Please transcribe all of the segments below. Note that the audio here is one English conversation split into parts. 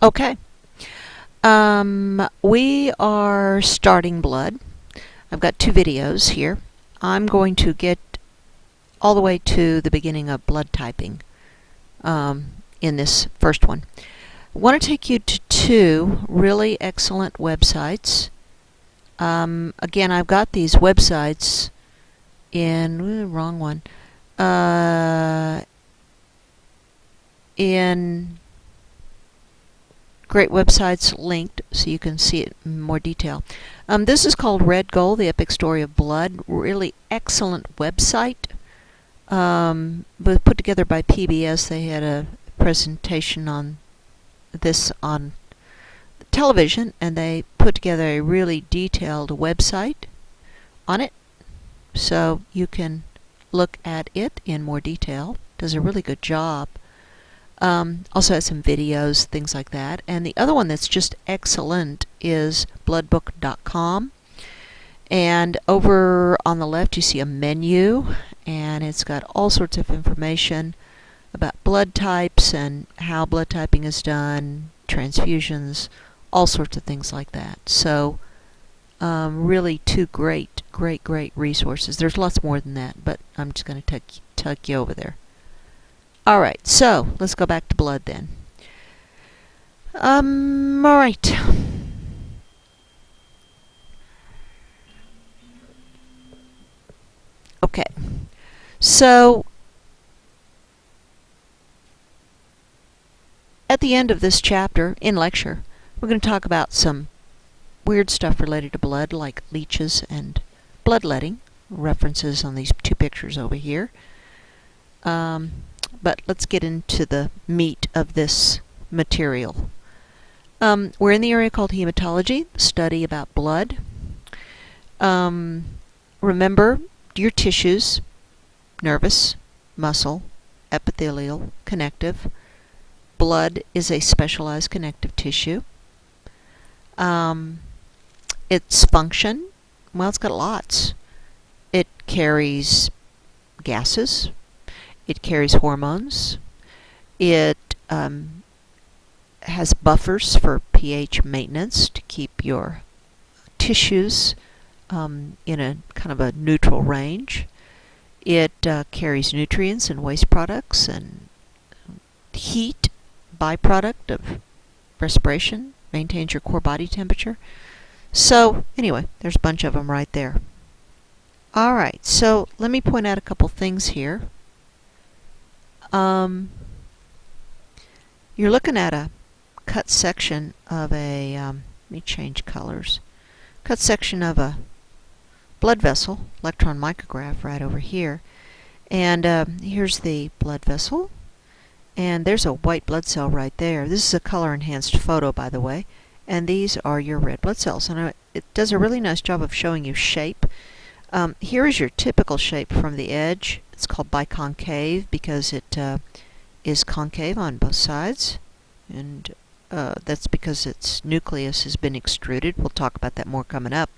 Okay. We are starting blood. I've got two videos here. I'm going to get all the way to the beginning of blood typing in this first one. I want to take you to two really excellent websites. Again, I've got these websites in wrong one. In great websites linked so you can see it in more detail. This is called Red Gold, The Epic Story of Blood. Really excellent website. But put together by PBS. They had a presentation on this on television, and they put together a really detailed website on it, so you can look at it in more detail. Does a really good job. Also has some videos, things like that. And the other one that's just excellent is bloodbook.com. And over on the left you see a menu, and it's got all sorts of information about blood types and how blood typing is done, transfusions, all sorts of things like that. So really two great resources. There's lots more than that, but I'm just going to take you over there. Alright, so let's go back to blood then. Alright. Okay, so at the end of this chapter, in lecture, we're going to talk about some weird stuff related to blood, like leeches and bloodletting. References on these two pictures over here. But let's get into the meat of this material. We're in the area called hematology, study about blood. Remember your tissues: nervous, muscle, epithelial, connective. Blood is a specialized connective tissue. Its function, well, it's got lots. It carries gases. It carries hormones. It has buffers for pH maintenance to keep your tissues in a kind of a neutral range. It carries nutrients and waste products and heat, byproduct of respiration, maintains your core body temperature. So anyway, there's a bunch of them right there. Alright, so let me point out a couple things here. You're looking at a cut section of a, let me change colors, cut section of a blood vessel, electron micrograph right over here. And here's the blood vessel, and there's a white blood cell right there. This is a color enhanced photo, by the way, and these are your red blood cells. And it does a really nice job of showing you shape. Here is your typical shape from the edge. It's called biconcave because it is concave on both sides, and that's because its nucleus has been extruded. We'll talk about that more coming up.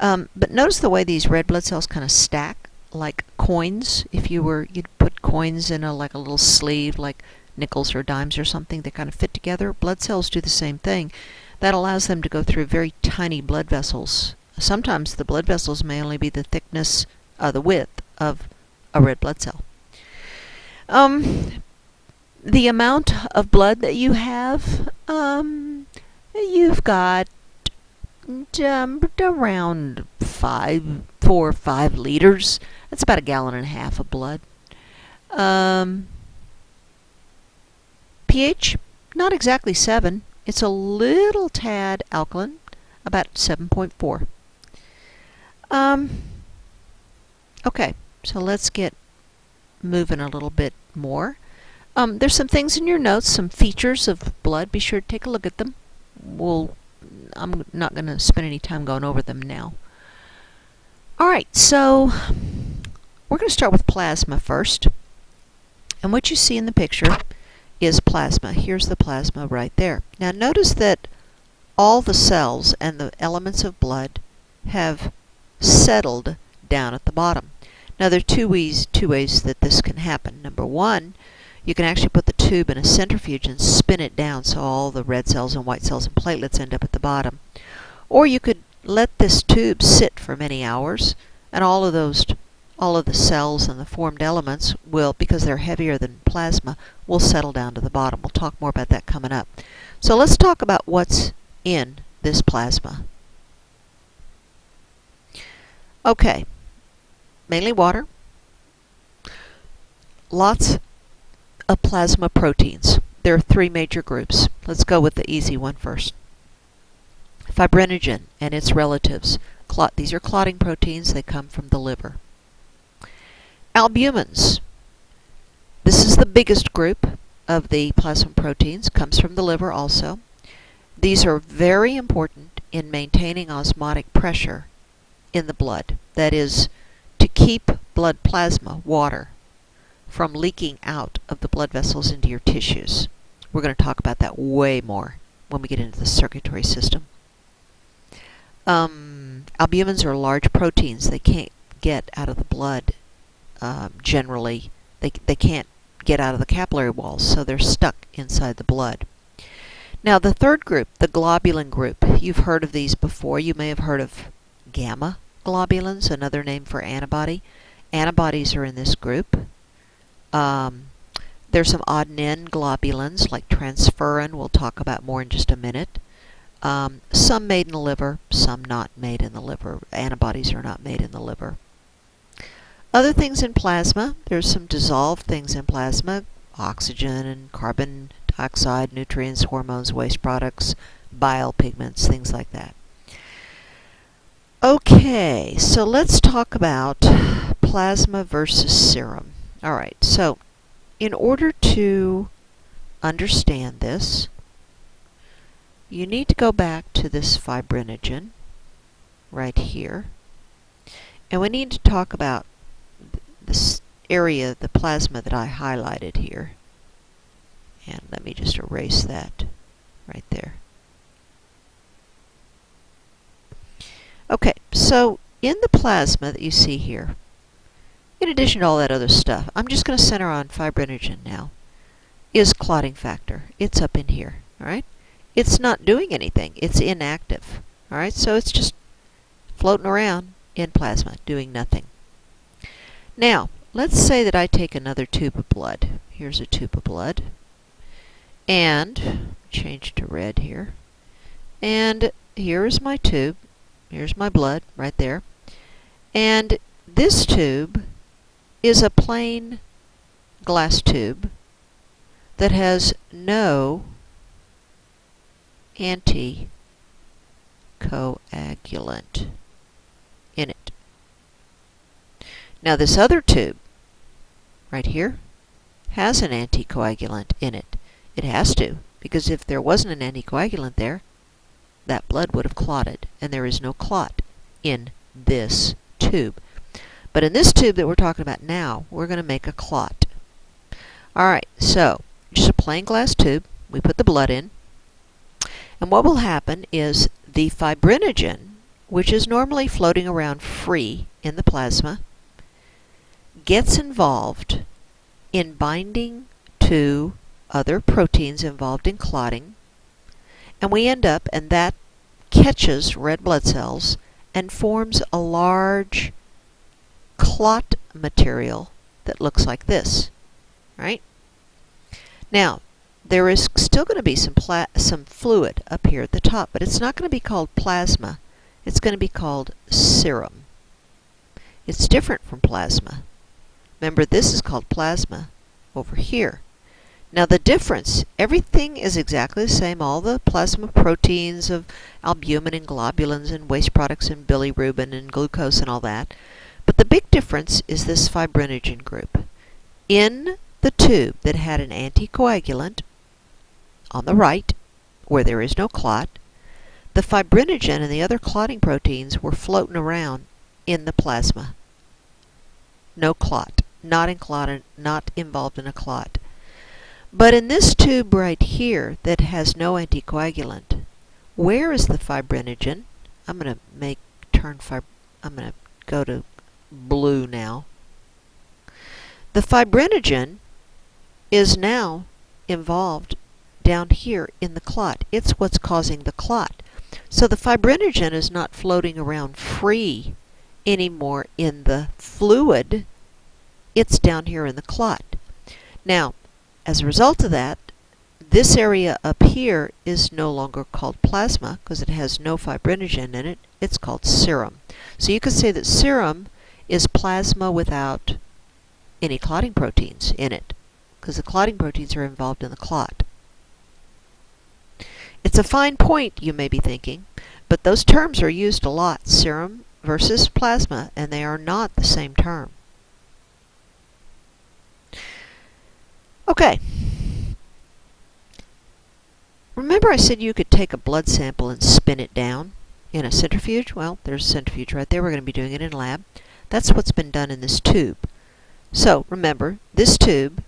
But notice the way these red blood cells kind of stack like coins. If you'd put coins in like a little sleeve, like nickels or dimes or something, they kind of fit together. Blood cells do the same thing. That allows them to go through very tiny blood vessels. Sometimes the blood vessels may only be the thickness, the width of a red blood cell. The amount of blood that you have, you've got around 4 or 5 liters. That's about 1.5 gallons of blood. pH, not exactly 7. It's a little tad alkaline, about 7.4. Okay, so let's get moving a little bit more. There's some things in your notes, some features of blood. Be sure to take a look at them. I'm not going to spend any time going over them now. Alright, so we're going to start with plasma first. And what you see in the picture is plasma. Here's the plasma right there. Now notice that all the cells and the elements of blood have settled down at the bottom. Now there are two ways that this can happen. Number one, You can actually put the tube in a centrifuge and spin it down so all the red cells and white cells and platelets end up at the bottom. Or you could let this tube sit for many hours, and all of the cells and the formed elements will, because they're heavier than plasma, will settle down to the bottom. We'll talk more about that coming up. So let's talk about what's in this plasma. Okay, mainly water, lots of plasma proteins. There are three major groups. Let's go with the easy one first. Fibrinogen and its relatives. These are clotting proteins. They come from the liver. Albumins. This is the biggest group of the plasma proteins. Comes from the liver also. These are very important in maintaining osmotic pressure in the blood. That is, to keep blood plasma, water, from leaking out of the blood vessels into your tissues. We're going to talk about that way more when we get into the circulatory system. Albumins are large proteins. They can't get out of the blood generally. They can't get out of the capillary walls, so they're stuck inside the blood. Now the third group, the globulin group, you've heard of these before. You may have heard of gamma globulins, another name for antibody. Antibodies are in this group. There's some odd and end globulins like transferrin. We'll talk about more in just a minute. Some made in the liver, some not made in the liver. Antibodies are not made in the liver. Other things in plasma, there's some dissolved things in plasma, oxygen and carbon dioxide, nutrients, hormones, waste products, bile pigments, things like that. Okay, so let's talk about plasma versus serum. All right, so in order to understand this, you need to go back to this fibrinogen right here. And we need to talk about this area of the plasma that I highlighted here. And let me just erase that right there. Okay, so in the plasma that you see here, in addition to all that other stuff, I'm just going to center on fibrinogen now, is clotting factor. It's up in here, all right? It's not doing anything. It's inactive, all right? So it's just floating around in plasma, doing nothing. Now, let's say that I take another tube of blood. Here's a tube of blood. And, change to red here. And here is my tube. Here's my blood right there. And this tube is a plain glass tube that has no anticoagulant in it. Now this other tube right here has an anticoagulant in it. It has to, because if there wasn't an anticoagulant there, that blood would have clotted, and there is no clot in this tube. But in this tube that we're talking about now, we're going to make a clot. Alright, so just a plain glass tube. We put the blood in. And what will happen is the fibrinogen, which is normally floating around free in the plasma, gets involved in binding to other proteins involved in clotting. And we end up, and that catches red blood cells and forms a large clot material that looks like this, right? Now, there is still going to be some fluid up here at the top, but it's not going to be called plasma. It's going to be called serum. It's different from plasma. Remember, this is called plasma over here. Now the difference, everything is exactly the same. All the plasma proteins of albumin and globulins and waste products and bilirubin and glucose and all that. But the big difference is this fibrinogen group. In the tube that had an anticoagulant on the right, where there is no clot, the fibrinogen and the other clotting proteins were floating around in the plasma. No clot. Not involved in a clot. But in this tube right here that has no anticoagulant, where is the fibrinogen? I'm going to go to blue now. The fibrinogen is now involved down here in the clot. It's what's causing the clot. So the fibrinogen is not floating around free anymore in the fluid. It's down here in the clot. Now, as a result of that, this area up here is no longer called plasma because it has no fibrinogen in it. It's called serum. So you could say that serum is plasma without any clotting proteins in it, because the clotting proteins are involved in the clot. It's a fine point, you may be thinking, but those terms are used a lot, serum versus plasma, and they are not the same term. Okay. Remember I said you could take a blood sample and spin it down in a centrifuge? Well, there's a centrifuge right there. We're going to be doing it in lab. That's what's been done in this tube. So remember, this tube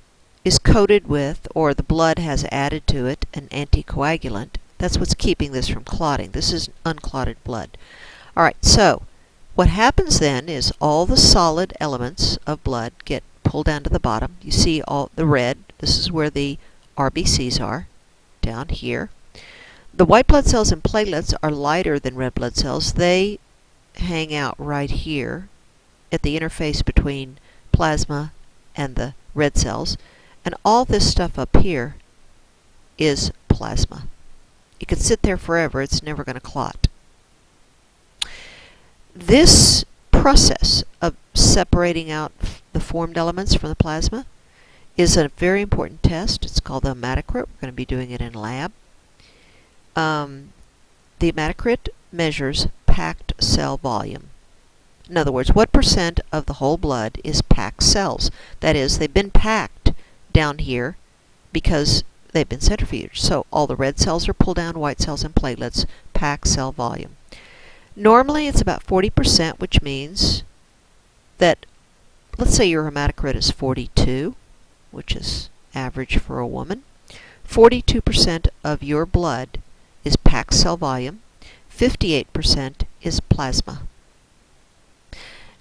is coated with, or the blood has added to it, an anticoagulant. That's what's keeping this from clotting. This is unclotted blood. Alright, so what happens then is all the solid elements of blood get pulled down to the bottom. You see all the red. This is where the RBCs are, down here. The white blood cells and platelets are lighter than red blood cells. They hang out right here at the interface between plasma and the red cells. And all this stuff up here is plasma. It could sit there forever. It's never going to clot. This process of separating out the formed elements from the plasma is a very important test. It's called the hematocrit. We're going to be doing it in lab. The hematocrit measures packed cell volume. In other words, what percent of the whole blood is packed cells? That is, they've been packed down here because they've been centrifuged. So all the red cells are pulled down, white cells and platelets, packed cell volume. Normally it's about 40%, which means that, let's say your hematocrit is 42, which is average for a woman. 42% of your blood is packed cell volume. 58% is plasma.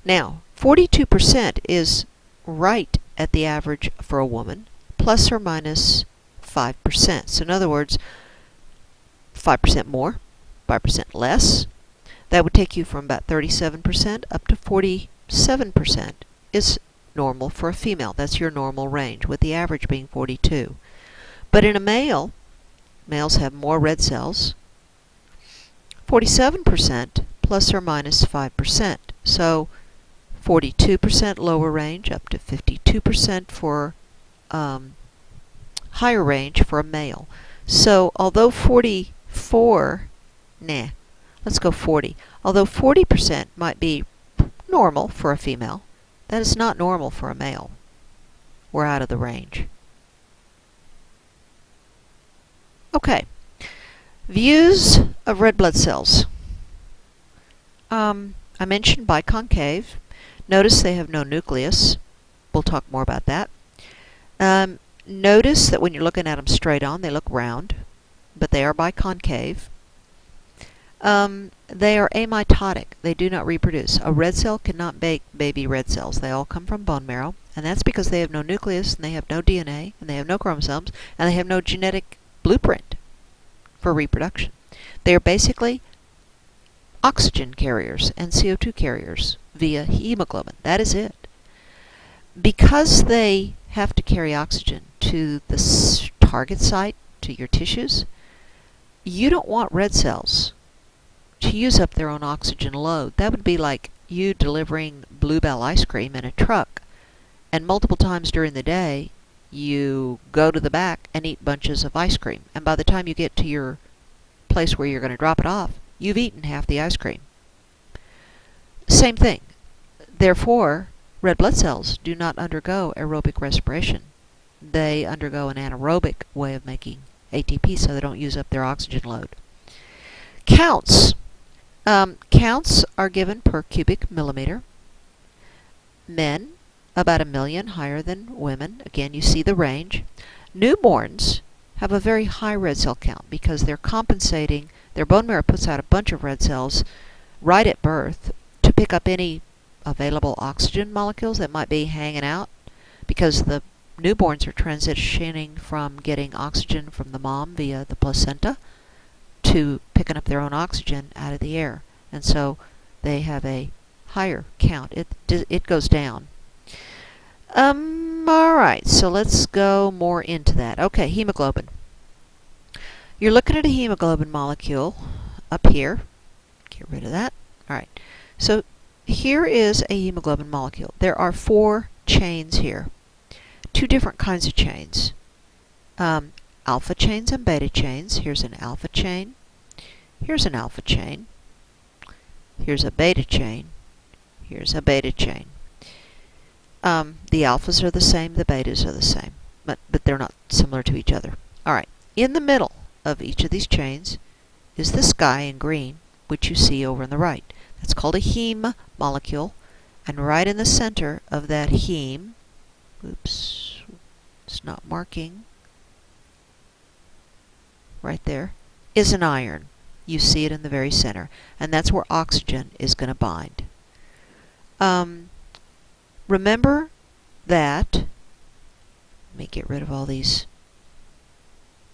Now, 42% is right at the average for a woman, plus or minus 5%. So in other words, 5% more, 5% less. That would take you from about 37% up to 47% is normal for a female. That's your normal range, with the average being 42. But in a male, males have more red cells, 47% plus or minus 5%. So 42% lower range up to 52% for higher range for a male. So although 44, let's go 40. Although 40% might be normal for a female, that is not normal for a male. We're out of the range. Okay. Views of red blood cells. I mentioned biconcave. Notice they have no nucleus. We'll talk more about that. Notice that when you're looking at them straight on, they look round, but they are biconcave. They are amitotic. They do not reproduce. A red cell cannot make baby red cells. They all come from bone marrow, and that's because they have no nucleus, and they have no DNA, and they have no chromosomes, and they have no genetic blueprint for reproduction. They are basically oxygen carriers and CO2 carriers via hemoglobin. That is it. Because they have to carry oxygen to the target site, to your tissues, you don't want red cells to use up their own oxygen load. That would be like you delivering Bluebell ice cream in a truck, and multiple times during the day you go to the back and eat bunches of ice cream, and by the time you get to your place where you're going to drop it off, you've eaten half the ice cream. Same thing. Therefore, red blood cells do not undergo aerobic respiration. They undergo an anaerobic way of making ATP, so they don't use up their oxygen load. Counts. Counts are given per cubic millimeter. Men, about 1 million higher than women. Again, you see the range. Newborns have a very high red cell count because they're compensating. Their bone marrow puts out a bunch of red cells right at birth to pick up any available oxygen molecules that might be hanging out, because the newborns are transitioning from getting oxygen from the mom via the placenta to picking up their own oxygen out of the air. And so they have a higher count. It goes down. Alright, so let's go more into that. Okay, hemoglobin. You're looking at a hemoglobin molecule up here. Get rid of that. Alright, so here is a hemoglobin molecule. There are 4 chains here. 2 different kinds of chains. Alpha chains and beta chains. Here's an alpha chain. Here's an alpha chain. Here's a beta chain. Here's a beta chain. The alphas are the same, the betas are the same, but they're not similar to each other. Alright, in the middle of each of these chains is this guy in green, which you see over on the right. That's called a heme molecule, and right in the center of that heme, oops, it's not marking, right there, is an iron. You see it in the very center, and that's where oxygen is going to bind. Remember that, let me get rid of all these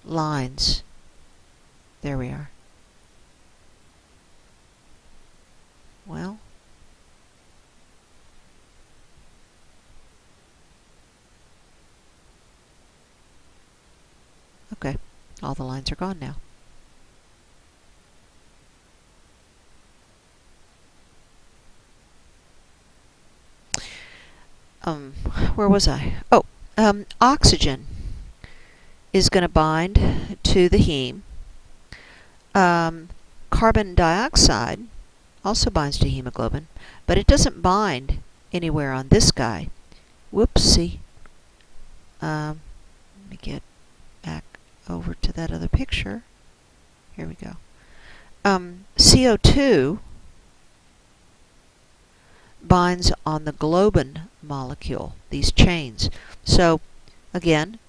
lines. There we are. Well, okay, all the lines are gone now. Where was I? Oh, oxygen is going to bind to the heme. Carbon dioxide also binds to hemoglobin, but it doesn't bind anywhere on this guy. Whoopsie. Let me get back over to that other picture. Here we go. CO2 binds on the globin molecule, these chains. So, again,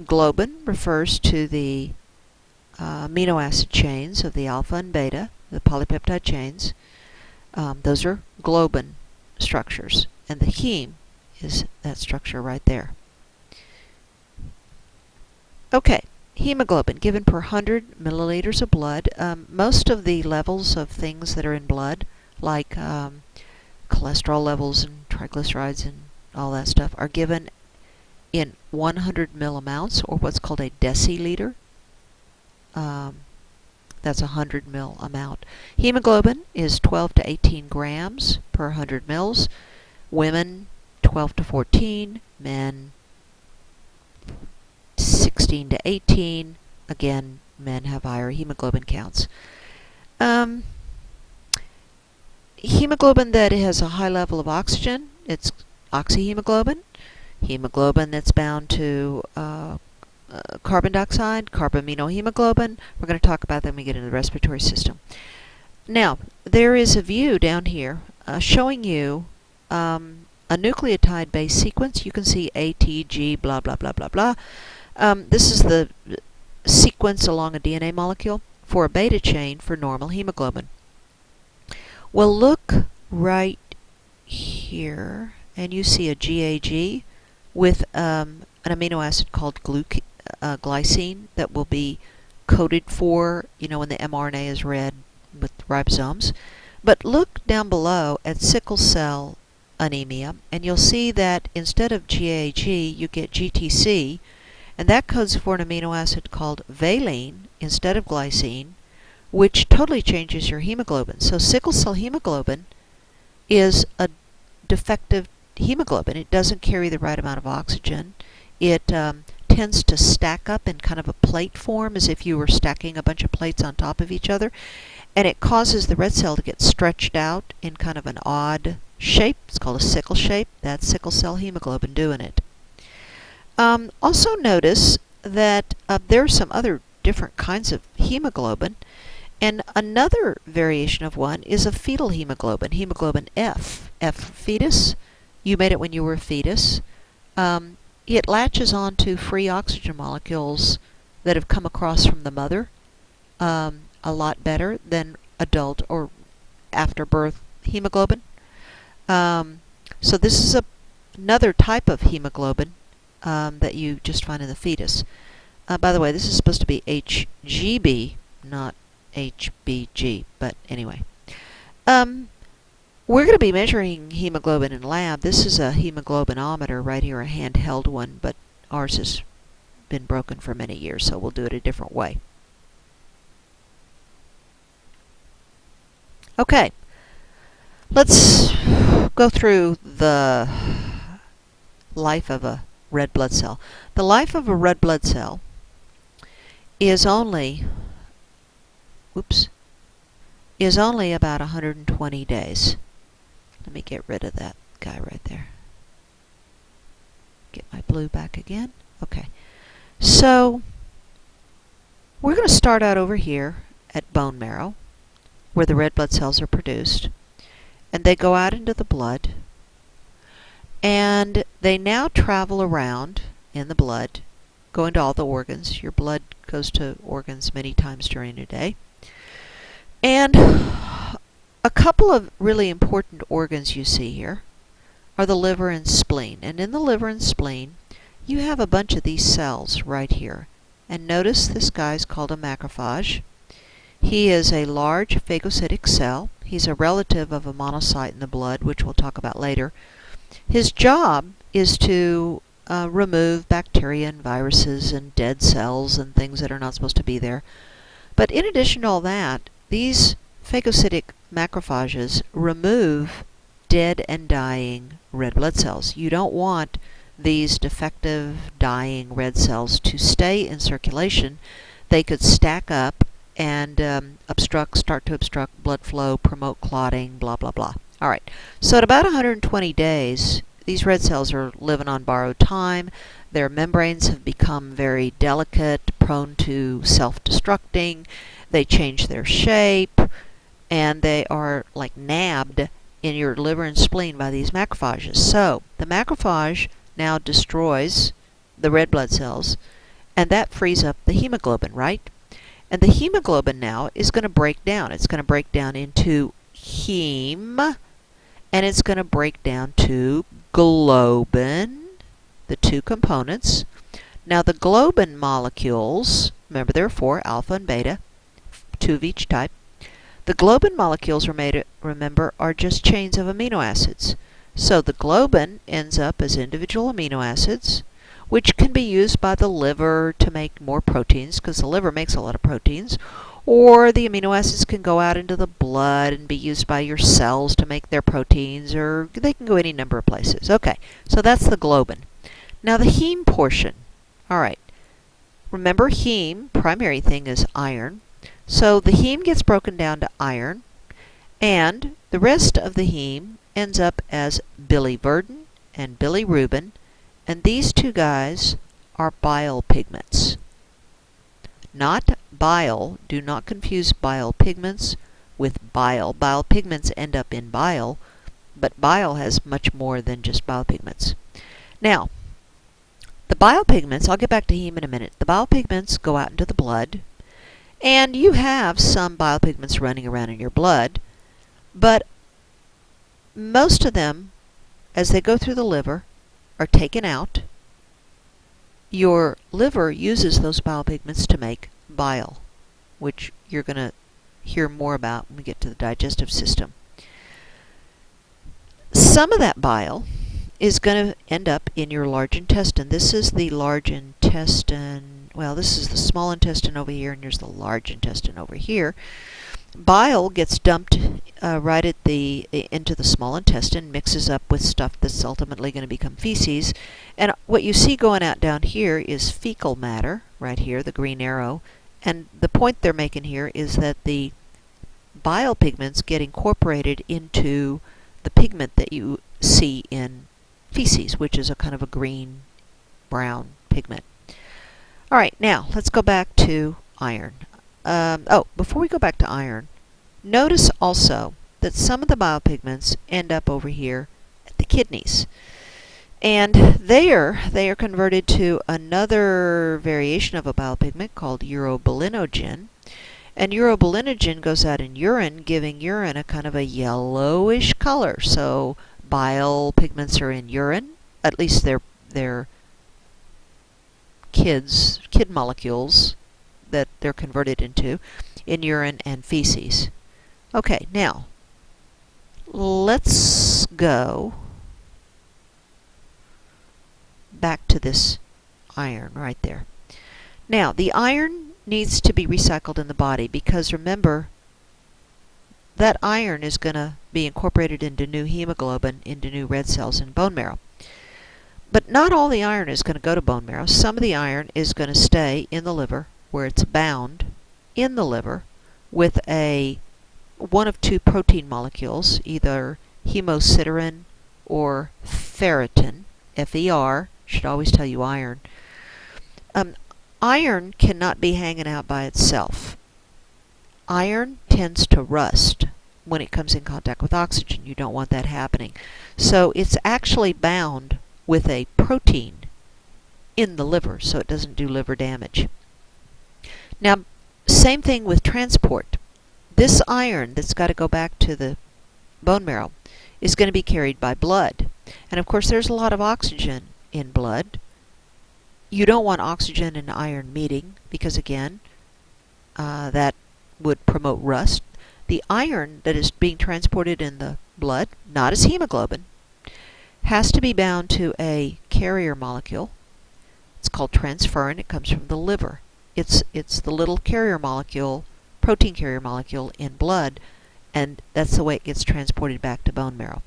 globin refers to the amino acid chains of the alpha and beta, the polypeptide chains. Those are globin structures, and the heme is that structure right there. Okay, hemoglobin given per 100 milliliters of blood. Most of the levels of things that are in blood, like cholesterol levels and triglycerides and all that stuff, are given in 100 amounts, or what's called a deciliter. That's a 100 ml amount. Hemoglobin is 12 to 18 grams per 100 mils. Women 12 to 14, men 16 to 18. Again, men have higher hemoglobin counts. Hemoglobin that has a high level of oxygen, it's oxyhemoglobin. Hemoglobin that's bound to carbon dioxide, carbaminohemoglobin. We're going to talk about that when we get into the respiratory system. Now, there is a view down here showing you a nucleotide-based sequence. You can see A, T, G, blah, blah, blah, blah, blah. This is the sequence along a DNA molecule for a beta chain for normal hemoglobin. Well, look right here, and you see a GAG with an amino acid called glycine that will be coded for, when the mRNA is read with ribosomes. But look down below at sickle cell anemia, and you'll see that instead of GAG, you get GTC, and that codes for an amino acid called valine instead of glycine, which totally changes your hemoglobin. So sickle cell hemoglobin is a defective hemoglobin. It doesn't carry the right amount of oxygen. It tends to stack up in kind of a plate form, as if you were stacking a bunch of plates on top of each other, and it causes the red cell to get stretched out in kind of an odd shape. It's called a sickle shape. That's sickle cell hemoglobin doing it. Also notice that there are some other different kinds of hemoglobin, and another variation of one is a fetal hemoglobin, hemoglobin F. F for fetus. You made it when you were a fetus. It latches onto free oxygen molecules that have come across from the mother a lot better than adult or after birth hemoglobin. So this is a another type of hemoglobin that you just find in the fetus. By the way, this is supposed to be HGB, not HBG, but anyway. We're going to be measuring hemoglobin in lab. This is a hemoglobinometer right here, a handheld one, but ours has been broken for many years, so we'll do it a different way. Okay, let's go through the life of a red blood cell. The life of a red blood cell is only about 120 days. Let me get rid of that guy right there. Get my blue back again. Okay. So we're going to start out over here at bone marrow, where the red blood cells are produced, and they go out into the blood, and they now travel around in the blood, go into all the organs. Your blood goes to organs many times during a day. And a couple of really important organs you see here are the liver and spleen. And in the liver and spleen, you have a bunch of these cells right here. And notice this guy's called a macrophage. He is a large phagocytic cell. He's a relative of a monocyte in the blood, which we'll talk about later. His job is to remove bacteria and viruses and dead cells and things that are not supposed to be there. But in addition to all that, these phagocytic macrophages remove dead and dying red blood cells. You don't want these defective, dying red cells to stay in circulation. They could stack up and start to obstruct blood flow, promote clotting, blah, blah, blah. All right, so at about 120 days, these red cells are living on borrowed time. Their membranes have become very delicate, prone to self-destructing. They change their shape, and they are like nabbed in your liver and spleen by these macrophages. So the macrophage now destroys the red blood cells, and that frees up the hemoglobin, right? And the hemoglobin now is going to break down. It's going to break down into heme, and it's going to break down to globin, the two components. Now the globin molecules, remember there are 4, alpha and beta, 2 of each type. The globin molecules, remember, are just chains of amino acids. So the globin ends up as individual amino acids, which can be used by the liver to make more proteins, because the liver makes a lot of proteins, or the amino acids can go out into the blood and be used by your cells to make their proteins, or they can go any number of places. Okay, so that's the globin. Now the heme portion. All right, remember heme, primary thing is iron. So the heme gets broken down to iron, and the rest of the heme ends up as biliverdin and bilirubin, and these two guys are bile pigments. Not bile. Do not confuse bile pigments with bile. Bile pigments end up in bile, but bile has much more than just bile pigments. Now, the bile pigments, I'll get back to heme in a minute. The bile pigments go out into the blood, and you have some bile pigments running around in your blood, but most of them, as they go through the liver, are taken out. Your liver uses those bile pigments to make bile, which you're going to hear more about when we get to the digestive system. Some of that bile is going to end up in your large intestine. This is the large intestine. Well, this is the small intestine over here, and here's the large intestine over here. Bile gets dumped right at into the small intestine, mixes up with stuff that's ultimately going to become feces. And what you see going out down here is fecal matter, right here, the green arrow. And the point they're making here is that the bile pigments get incorporated into the pigment that you see in feces, which is a kind of a green-brown pigment. All right, now let's go back to iron. Before we go back to iron, notice also that some of the bile pigments end up over here at the kidneys. And there they are converted to another variation of a bile pigment called urobilinogen. And urobilinogen goes out in urine, giving urine a kind of a yellowish color. So bile pigments are in urine, at least their kid molecules that they're converted into in urine and feces. Okay, now let's go back to this iron right there. Now, the iron needs to be recycled in the body because remember, that iron is going to be incorporated into new hemoglobin, into new red cells in bone marrow. But not all the iron is going to go to bone marrow. Some of the iron is going to stay in the liver where it's bound in the liver with one of two protein molecules, either hemosiderin or ferritin, F-E-R, should always tell you iron. Iron cannot be hanging out by itself. Iron tends to rust when it comes in contact with oxygen. You don't want that happening. So it's actually bound with a protein in the liver so it doesn't do liver damage. Now, same thing with transport. This iron that's got to go back to the bone marrow is going to be carried by blood. And of course there's a lot of oxygen in blood. You don't want oxygen and iron meeting because again, that would promote rust. The iron that is being transported in the blood, not as hemoglobin, has to be bound to a carrier molecule. It's called transferrin. It comes from the liver. It's the little carrier molecule, protein carrier molecule in blood, and that's the way it gets transported back to bone marrow.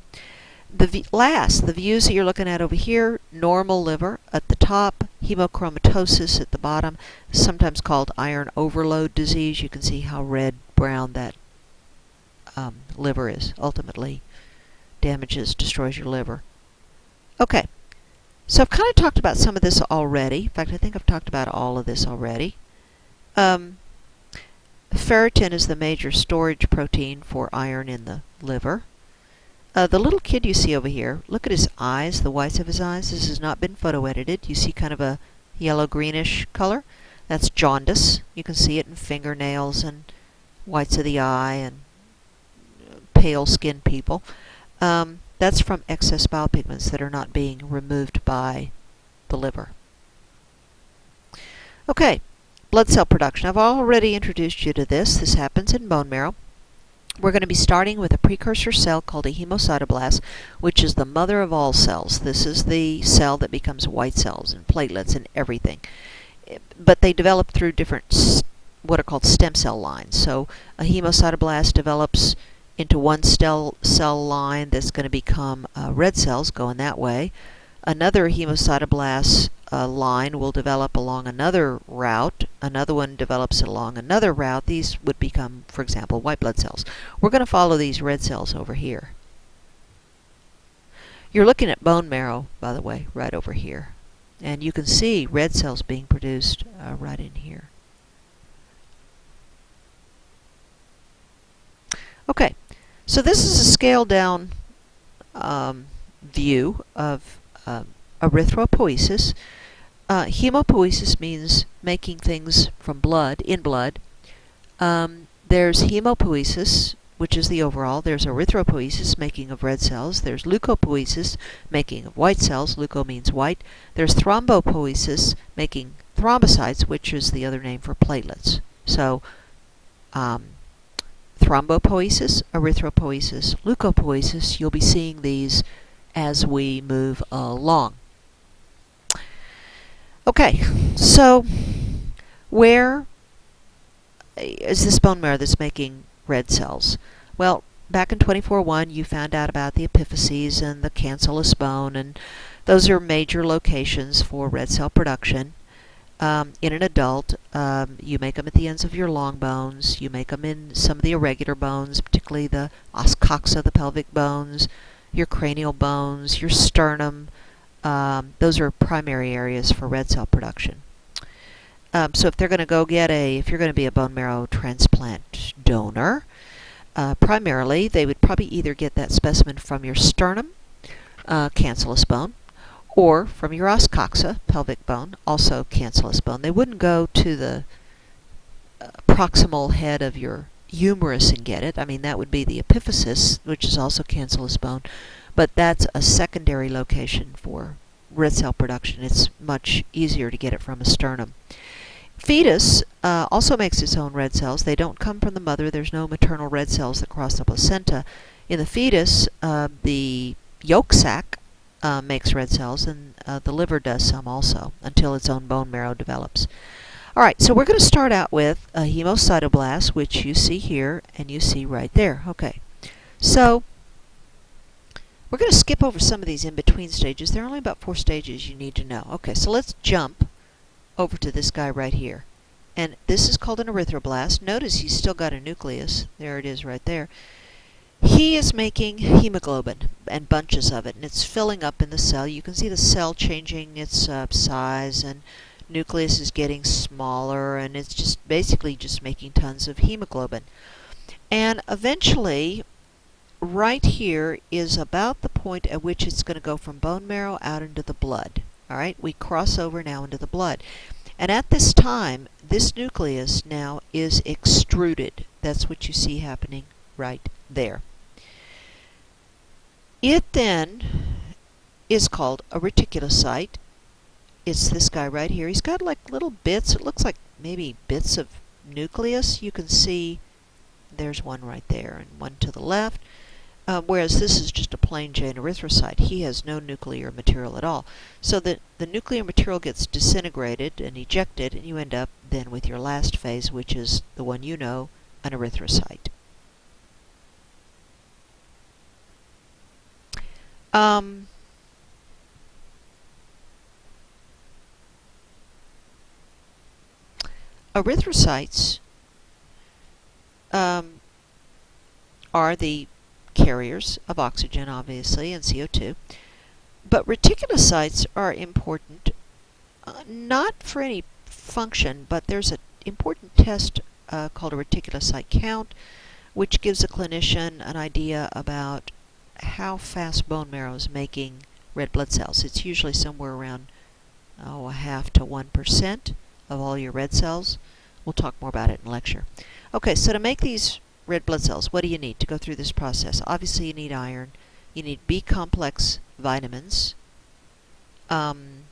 The views that you're looking at over here, normal liver at the top, hemochromatosis at the bottom, sometimes called iron overload disease. You can see how red-brown that liver is. Ultimately destroys your liver. Okay, so I've kind of talked about some of this already. In fact, I think I've talked about all of this already. Ferritin is the major storage protein for iron in the liver. The little kid you see over here, look at his eyes, the whites of his eyes. This has not been photo-edited. You see kind of a yellow-greenish color. That's jaundice. You can see it in fingernails and whites of the eye and pale-skinned people. That's from excess bile pigments that are not being removed by the liver. Okay, blood cell production. I've already introduced you to this. This happens in bone marrow. We're going to be starting with a precursor cell called a hemocytoblast, which is the mother of all cells. This is the cell that becomes white cells and platelets and everything. But they develop through different what are called stem cell lines. So a hemocytoblast develops into one cell line that's going to become red cells going that way. Another hemocytoblast line will develop along another route. Another one develops along another route. These would become, for example, white blood cells. We're going to follow these red cells over here. You're looking at bone marrow, by the way, right over here. And you can see red cells being produced right in here. Okay, so this is a scaled down view of erythropoiesis. Hemopoiesis means making things from blood, in blood. There's hemopoiesis, which is the overall. There's erythropoiesis, making of red cells. There's leukopoiesis, making of white cells. Leuko means white. There's thrombopoiesis, making thrombocytes, which is the other name for platelets. So, thrombopoiesis, erythropoiesis, leukopoiesis, you'll be seeing these as we move along. Okay, so where is this bone marrow that's making red cells? Well, back in 24-1, you found out about the epiphyses and the cancellous bone, and those are major locations for red cell production. In an adult, you make them at the ends of your long bones. You make them in some of the irregular bones, particularly the os coxa, the pelvic bones, your cranial bones, your sternum. Those are primary areas for red cell production. So if they're going to go get if you're going to be a bone marrow transplant donor, primarily they would probably either get that specimen from your sternum, cancellous bone, or from your os coxa, pelvic bone, also cancellous bone. They wouldn't go to the proximal head of your humerus and get it. I mean, that would be the epiphysis, which is also cancellous bone. but that's a secondary location for red cell production. It's much easier to get it from a sternum. Fetus also makes its own red cells. They don't come from the mother. There's no maternal red cells that cross the placenta. In the fetus, the yolk sac makes red cells, and the liver does some also, until its own bone marrow develops. All right, so we're going to start out with a hemocytoblast, which you see here and you see right there. Okay, so we're going to skip over some of these in-between stages. There are only about 4 stages you need to know. Okay, so let's jump over to this guy right here. And this is called an erythroblast. Notice he's still got a nucleus. There it is right there. He is making hemoglobin and bunches of it, and it's filling up in the cell. You can see the cell changing its size, and nucleus is getting smaller, and it's just basically just making tons of hemoglobin. And eventually, right here is about the point at which it's going to go from bone marrow out into the blood. All right, we cross over now into the blood. And at this time, this nucleus now is extruded. That's what you see happening right there. It then is called a reticulocyte. It's this guy right here. He's got like little bits. It looks like maybe bits of nucleus. You can see there's one right there and one to the left. Whereas this is just a plain Jane erythrocyte. He has no nuclear material at all. So the nuclear material gets disintegrated and ejected, and you end up then with your last phase, which is the one you know, an erythrocyte. Erythrocytes are the carriers of oxygen, obviously, and CO2. But reticulocytes are important, not for any function, but there's an important test called a reticulocyte count, which gives a clinician an idea about how fast bone marrow is making red blood cells. It's usually somewhere around 0.5 to 1% of all your red cells. We'll talk more about it in lecture. Okay, so to make these red blood cells, what do you need to go through this process? Obviously, you need iron. You need B-complex vitamins in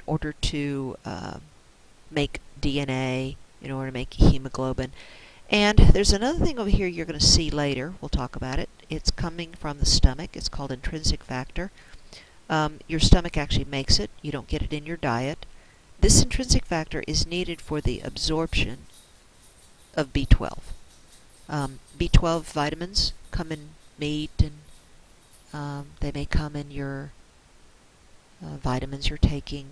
order to make DNA, in order to make hemoglobin. And there's another thing over here you're going to see later. We'll talk about it. It's coming from the stomach. It's called intrinsic factor. Your stomach actually makes it. You don't get it in your diet. This intrinsic factor is needed for the absorption of B12. B12 vitamins come in meat, and they may come in your vitamins you're taking.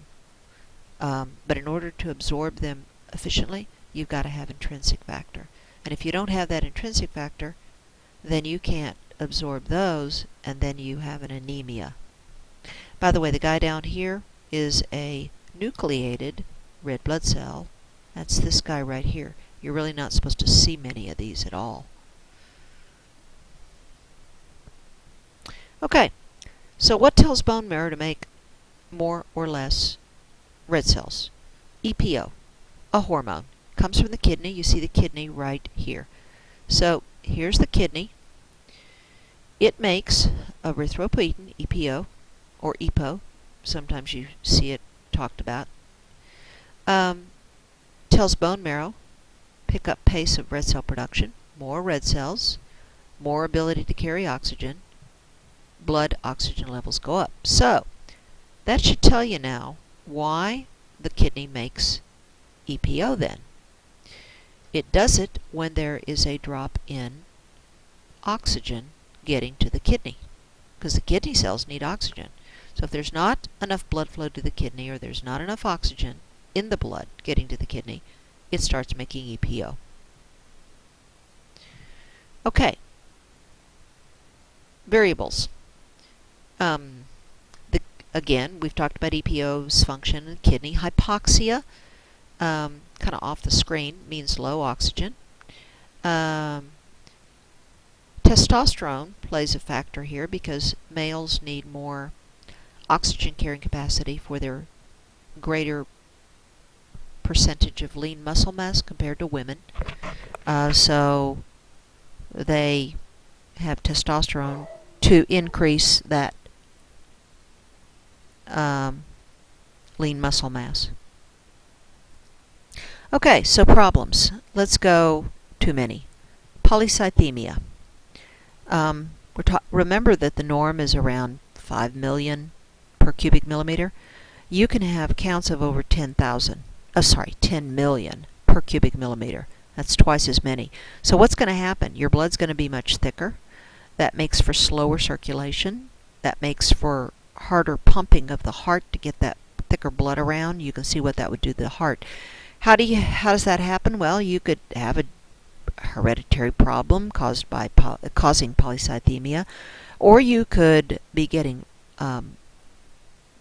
But in order to absorb them efficiently, you've got to have intrinsic factor. And if you don't have that intrinsic factor, then you can't absorb those, and then you have an anemia. By the way, the guy down here is a nucleated red blood cell. That's this guy right here. You're really not supposed to see many of these at all. Okay, so what tells bone marrow to make more or less red cells? EPO, a hormone. Comes from the kidney. You see the kidney right here. So here's the kidney. It makes erythropoietin, EPO, or EPO. Sometimes you see it talked about. Tells bone marrow, pick up pace of red cell production, more red cells, more ability to carry oxygen, blood oxygen levels go up. So that should tell you now why the kidney makes EPO then. It does it when there is a drop in oxygen getting to the kidney, because the kidney cells need oxygen. So if there's not enough blood flow to the kidney, or there's not enough oxygen in the blood getting to the kidney, it starts making EPO. Okay. Variables. Again, we've talked about EPO's function in the kidney. Hypoxia, kind of off the screen, means low oxygen. Testosterone plays a factor here because males need more oxygen carrying capacity for their greater percentage of lean muscle mass compared to women. So they have testosterone to increase that lean muscle mass. Okay, so problems. Let's go too many. Polycythemia. Remember that the norm is around 5 million per cubic millimeter. You can have counts of over 10,000. 10 million per cubic millimeter. That's twice as many. So what's going to happen? Your blood's going to be much thicker. That makes for slower circulation. That makes for harder pumping of the heart to get that thicker blood around. You can see what that would do to the heart. How does that happen? Well, you could have a hereditary problem causing polycythemia, or you could be getting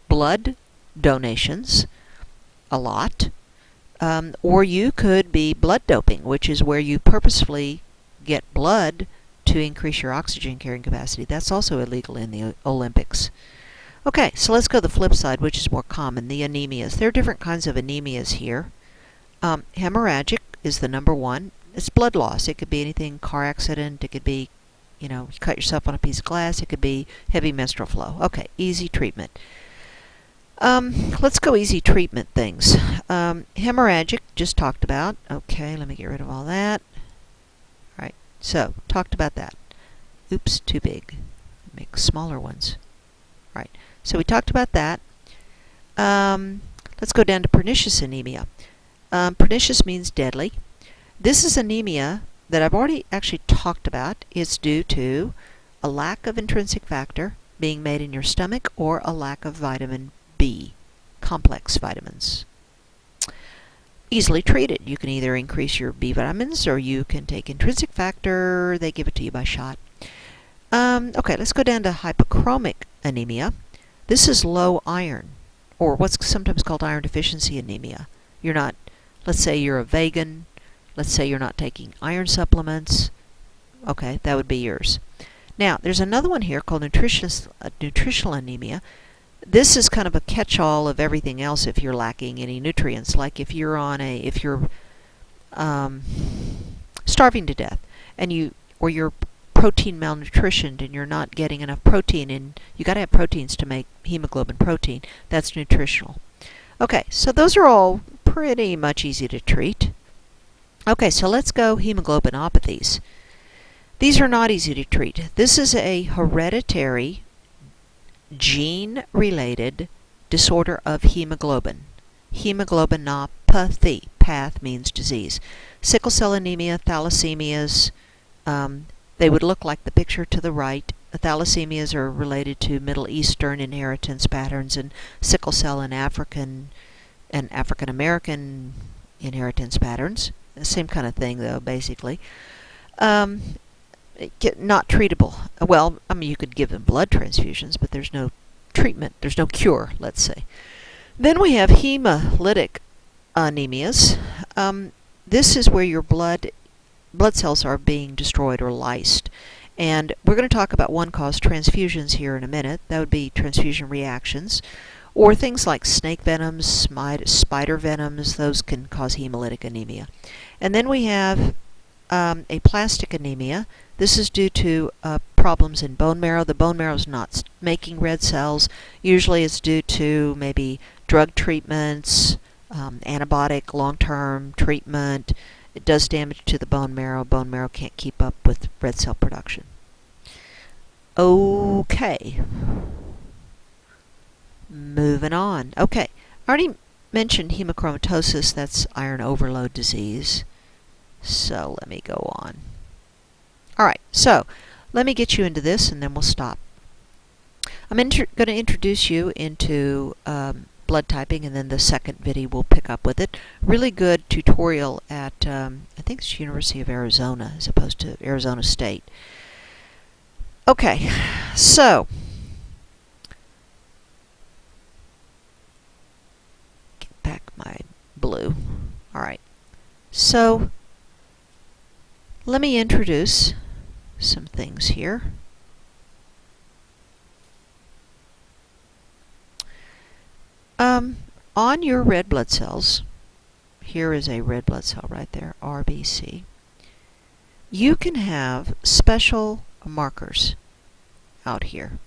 blood donations a lot, or you could be blood doping, which is where you purposefully get blood to increase your oxygen carrying capacity. That's also illegal in the Olympics. Okay, so let's go to the flip side, which is more common, the anemias. There are different kinds of anemias here. Hemorrhagic is the number one. It's blood loss. It could be anything, car accident. It could be, you cut yourself on a piece of glass. It could be heavy menstrual flow. Okay, easy treatment. Let's go easy treatment things. Hemorrhagic, just talked about. Okay, let me get rid of all that. All right, so talked about that. Oops, too big. Make smaller ones. All right, so we talked about that. Let's go down to pernicious anemia. Pernicious means deadly. This is anemia that I've already actually talked about. It's due to a lack of intrinsic factor being made in your stomach or a lack of vitamin B, complex vitamins. Easily treated. You can either increase your B vitamins or you can take intrinsic factor. They give it to you by shot. Okay, let's go down to hypochromic anemia. This is low iron, or what's sometimes called iron deficiency anemia. Let's say you're a vegan. Let's say you're not taking iron supplements. Okay, that would be yours. Now, there's another one here called nutritional anemia. This is kind of a catch-all of everything else if you're lacking any nutrients. Like if you're starving to death, or you're protein malnutritioned and you're not getting enough protein, and you got to have proteins to make hemoglobin protein. That's nutritional. Okay, so those are all pretty much easy to treat. Okay, so let's go hemoglobinopathies. These are not easy to treat. This is a hereditary, gene-related disorder of hemoglobin. Hemoglobinopathy. Path means disease. Sickle cell anemia, thalassemias, they would look like the picture to the right. Thalassemias are related to Middle Eastern inheritance patterns, and sickle cell and African American inheritance patterns. Same kind of thing, though, basically. Not treatable. Well, you could give them blood transfusions, but there's no treatment. There's no cure, let's say. Then we have hemolytic anemias. This is where your blood cells are being destroyed or lysed. And we're going to talk about one-cause transfusions here in a minute. That would be transfusion reactions. Or things like snake venoms, spider venoms, those can cause hemolytic anemia. And then we have aplastic anemia. This is due to problems in bone marrow. The bone marrow is not making red cells. Usually it's due to maybe drug treatments, antibiotic long-term treatment. It does damage to the bone marrow. Bone marrow can't keep up with red cell production. Okay. Moving on. Okay, I already mentioned hemochromatosis. That's iron overload disease. So let me go on. All right, so let me get you into this and then we'll stop. I'm going to introduce you into blood typing, and then the second video will pick up with it. Really good tutorial at, I think it's University of Arizona as opposed to Arizona State. Okay, so get back my blue. All right, so let me introduce some things here. On your red blood cells, here is a red blood cell right there, RBC. You can have special markers. out here.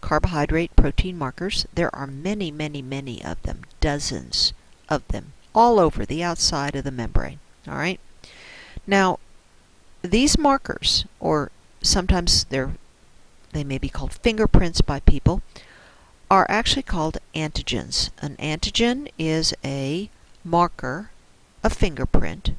Carbohydrate protein markers. There are many, many, many of them, dozens of them, all over the outside of the membrane. All right. Now, these markers, or sometimes they may be called fingerprints by people, are actually called antigens. An antigen is a marker, a fingerprint,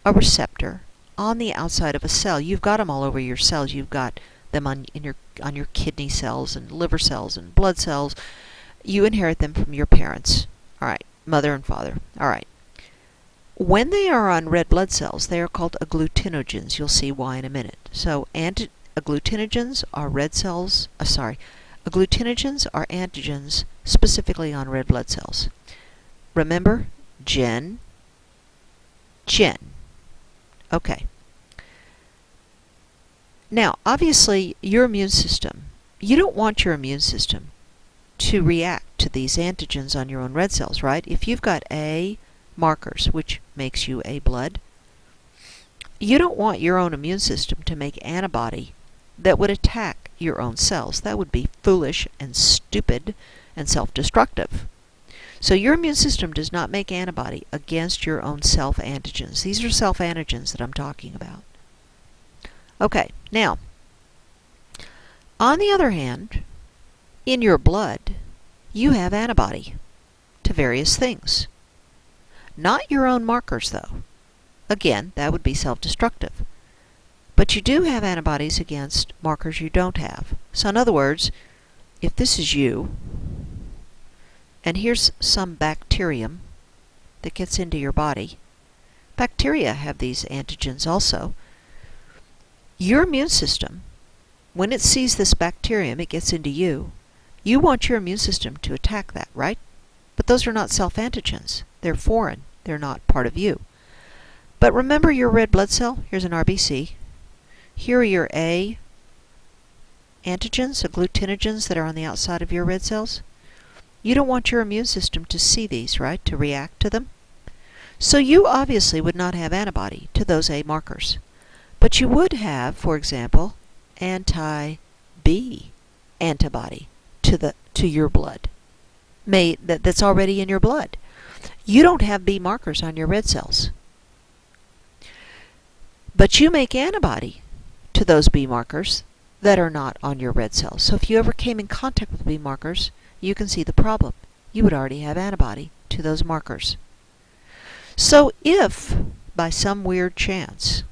a receptor on the outside of a cell. You've got them all over your cells. You've got them on your kidney cells and liver cells and blood cells. You inherit them from your parents. All right, mother and father. All right. When they are on red blood cells, they are called agglutinogens. You'll see why in a minute. So agglutinogens are agglutinogens are antigens specifically on red blood cells. Remember, gen. Okay. Now, obviously, your immune system, you don't want your immune system to react to these antigens on your own red cells, right? If you've got A markers, which makes you A blood, you don't want your own immune system to make antibody that would attack your own cells. That would be foolish and stupid and self-destructive. So your immune system does not make antibody against your own self-antigens. These are self-antigens that I'm talking about. Okay, now, on the other hand, in your blood, you have antibody to various things. Not your own markers, though. Again, that would be self-destructive. But you do have antibodies against markers you don't have. So in other words, if this is you, and here's some bacterium that gets into your body, bacteria have these antigens also. Your immune system, when it sees this bacterium, it gets into you. You want your immune system to attack that, right? But those are not self-antigens. They're foreign. They're not part of you. But remember your red blood cell? Here's an RBC. Here are your A antigens, agglutinogens that are on the outside of your red cells. You don't want your immune system to see these, right? To react to them. So you obviously would not have antibody to those A markers. But you would have, for example, anti-B antibody to your blood. That's already in your blood. You don't have B markers on your red cells. But you make antibody to those B markers that are not on your red cells. So if you ever came in contact with B markers, you can see the problem. You would already have antibody to those markers. So if, by some weird chance,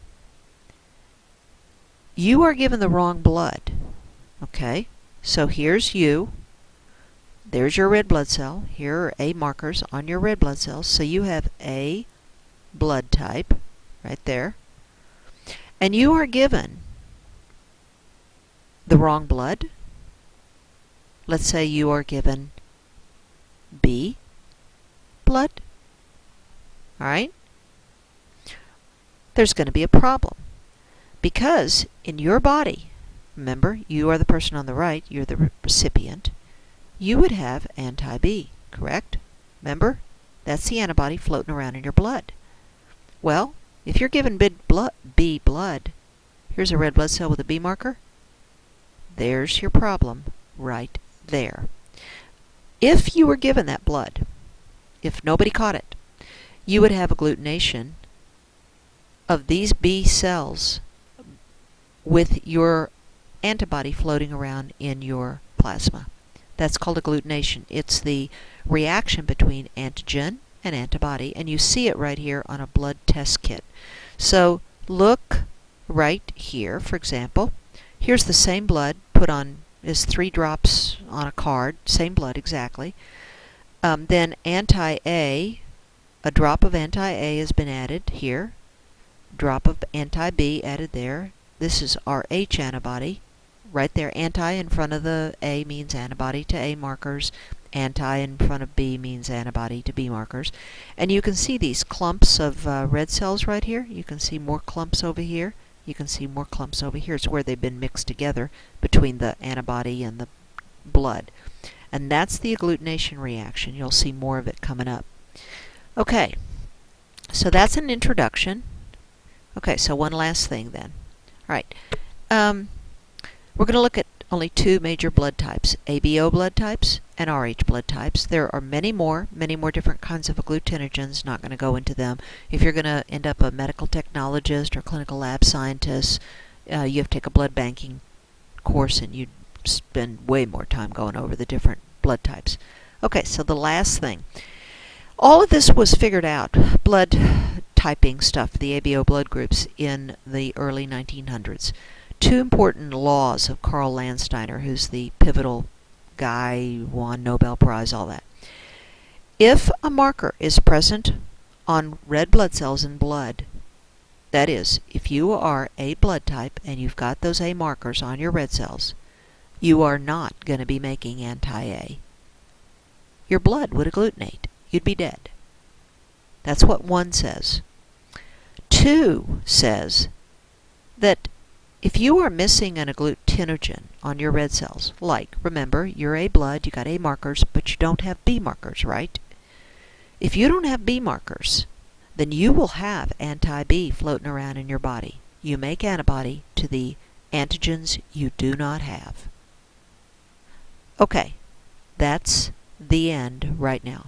you are given the wrong blood, okay? So here's you. There's your red blood cell. Here are A markers on your red blood cells. So you have A blood type right there. And you are given the wrong blood. Let's say you are given B blood. All right? There's going to be a problem. Because in your body, remember, you are the person on the right, you're the recipient, you would have anti-B, correct? Remember? That's the antibody floating around in your blood. Well, if you're given B blood, here's a red blood cell with a B marker, there's your problem right there. If you were given that blood, if nobody caught it, you would have agglutination of these B cells with your antibody floating around in your plasma. That's called agglutination. It's the reaction between antigen and antibody, and you see it right here on a blood test kit. So look right here, for example. Here's the same blood put on as 3 drops on a card, same blood exactly. Then anti-A, a drop of anti-A has been added here, drop of anti-B added there. This is RH antibody. Right there, anti in front of the A means antibody to A markers. Anti in front of B means antibody to B markers. And you can see these clumps of red cells right here. You can see more clumps over here. You can see more clumps over here. It's where they've been mixed together between the antibody and the blood. And that's the agglutination reaction. You'll see more of it coming up. Okay, so that's an introduction. Okay, so one last thing then. All right. We're going to look at only two major blood types, ABO blood types and RH blood types. There are many more different kinds of agglutinogens. Not going to go into them. If you're going to end up a medical technologist or clinical lab scientist, you have to take a blood banking course, and you'd spend way more time going over the different blood types. Okay, so the last thing. All of this was figured out, blood typing stuff, the ABO blood groups, in the early 1900s. Two important laws of Carl Landsteiner, who's the pivotal guy, won Nobel Prize, all that. If a marker is present on red blood cells in blood, that is, if you are A blood type and you've got those A markers on your red cells, you are not going to be making anti-A. Your blood would agglutinate. You'd be dead. That's what 1 says. 2 says that if you are missing an agglutinogen on your red cells, like, remember, you're A blood, you got A markers, but you don't have B markers, right? If you don't have B markers, then you will have anti-B floating around in your body. You make antibody to the antigens you do not have. Okay, that's the end right now.